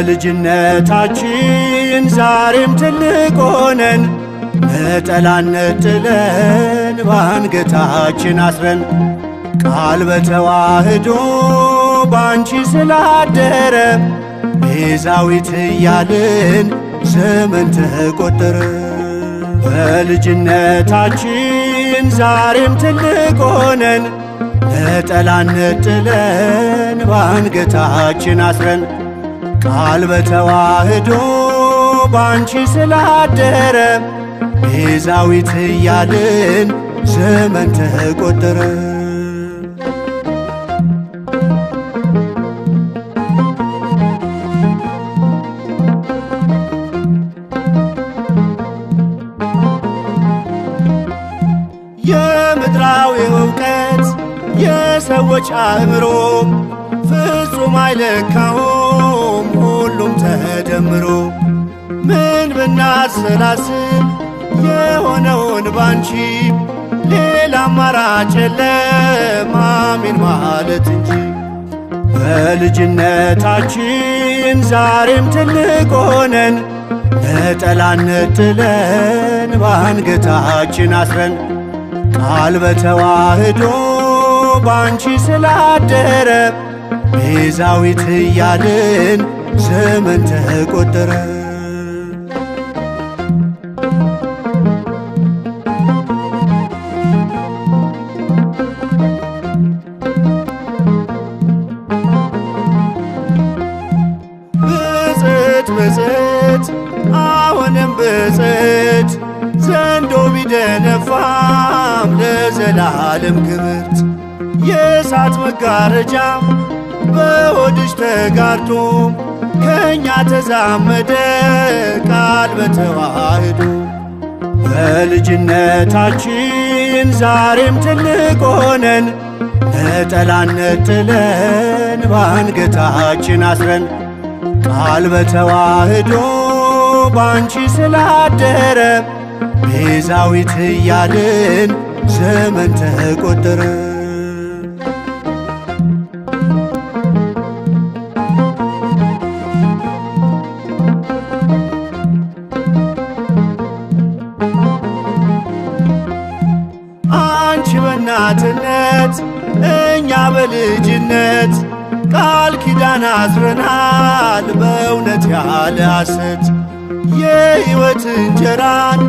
በልጅነታችን ዛሬም ትልቅ ሆነን ነጠላነት ጥለን ባንገታችን አስረን ቃል በተዋህዶ ባንቺ ስላደረ ቤዛዊት እያልን ዘመን ተቆጠረ። በልጅነታችን ዛሬም ትልቅ ሆነን ነጠላነት ጥለን ባንገታችን አስረን ቃል በተዋህዶ ባንቺ ስላደረ ቤዛዊት እያልን ዘመን ተቆጠረ። የምድራዊ እውቀት የሰዎች አእምሮ ፍጹም አይለካውም ሁሉም ተደምሮ። ምን ብናሰላስል የሆነውን ባንቺ ሌላ አማራጭ የለም አሜን ማለት እንጂ። በልጅነታችን ዛሬም ትልቅ ሆነን ነጠላነት ጥለን ባንገታችን አስረን ቃል በተዋህዶ ባንቺ ስላደረ ቤዛዊት እያልን ዘመን ተቆጠረ። ብፅዕት ብፅዕት አሁንም ብፅዕት ዘንዶ ቢደነፋም ለዘላለም ክብርት የእሳት መጋረጃ በሆድሽ ተጋርቶ ከእኛ ተዛመደ ቃል በተዋህዶ። በልጅነታችን ዛሬም ትልቅ ሆነን ነጠላነት ጥለን ባንገታችን አስረን ቃል በተዋህዶ ባንቺ ስላደረ ቤዛዊት እያልን ዘመን ተቆጠረ። አንቺ በእናትነት እኛ በልጅነት ቃል ኪዳን አስረናል በእውነት ያለ ሐሰት። የሕይወት እንጀራን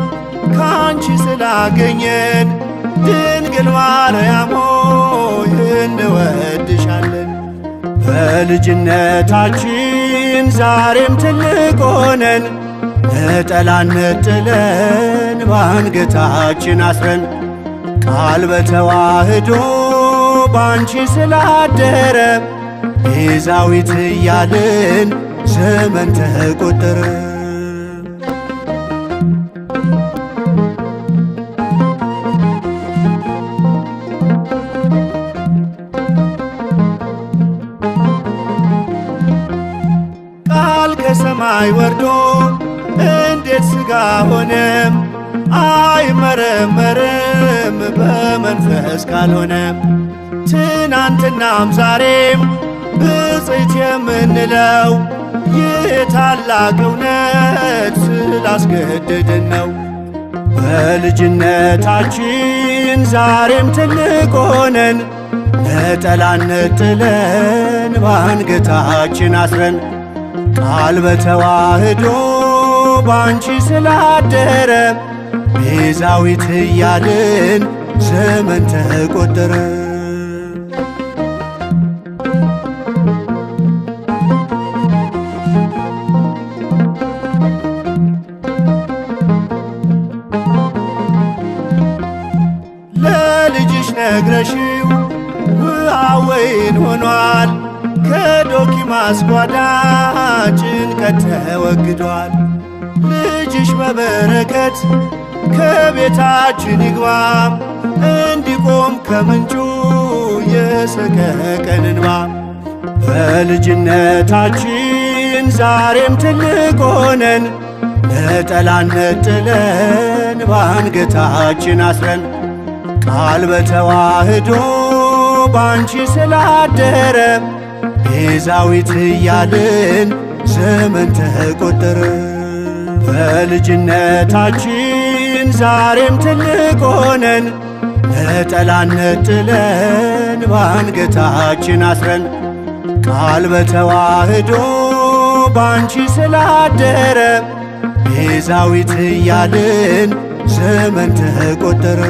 ካንቺ ስላገኘን ድንግል ማርያም ሆይ እንወድሻለን። በልጅነታችን ዛሬም ትልቅ ሆነን ነጠላነት ጥለን ባንገታችን አስረን ቃል በተዋህዶ ባንቺ ስላደረ ቤዛዊት እያልን ዘመን ተቆጠረ። ቃል ከሰማይ ወርዶ እንዴት ሥጋ ሆነም አይመረመርም በመንፈስ ካልሆነም። ትናንትናም ዛሬም ብፅዕት የምንለው ይህ ታላቅ እውነት ስላስገደደን ነው። በልጅነታችን ዛሬም ትልቅ ሆነን ነጠላነት ጥለን ባንገታችን አስረን ቃል በተዋህዶ ባንቺ ስላደረ ቤዛዊት እያልን ዘመን ተቆጠረ። ለልጅሽ ነግረሽው ውሃ ወይን ሆኗል ከዶኪማስ ጓዳ ጭንቀት ተወግዷል። ልጅሽ በበረከት ከቤታችን ይግባ እንዲቆም ከምንጩ የሰቀቀን እንባ። በልጅነታችን ዛሬም ትልቅ ሆነን ነጠላነት ጥለን ባንገታችን አስረን ቃል በተዋህዶ ባንቺ ስላደረ ቤዛዊት እያልን ዘመን ተቆጠረ። በልጅነታችን ዛሬም ትልቅ ሆነን ነጠላነት ጥለን ባንገታችን አስረን ቃል በተዋህዶ ባንቺ ስላደረ ቤዛዊት እያልን ዘመን ተቆጠረ።